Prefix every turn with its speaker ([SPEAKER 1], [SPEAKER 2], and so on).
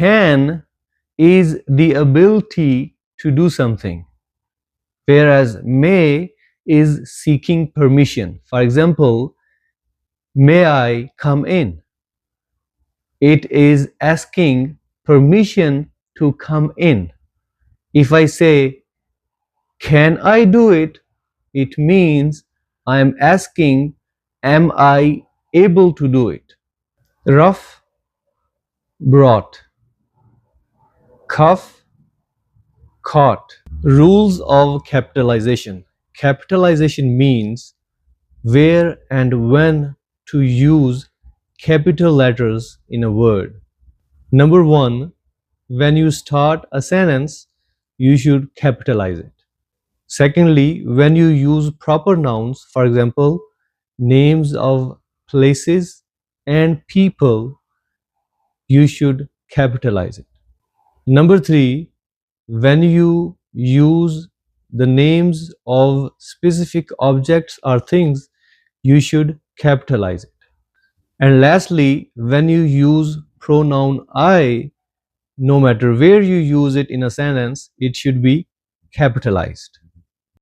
[SPEAKER 1] can is the ability to do something, whereas may is seeking permission. For example, may I come in? It is asking permission to come in. If I say, can I do it? It means I am asking, am I able to do it? Rough, brought. Cuff, caught. Rules of capitalization. Capitalization means where and when to use capital letters in a word. Number one, when you start a sentence, you should capitalize it. Secondly, when you use proper nouns, for example, names of places and people, you should capitalize it. Number three, when you use the names of specific objects or things, you should capitalize it. And lastly, when you use pronoun I, no matter where you use it in a sentence, it should be capitalized.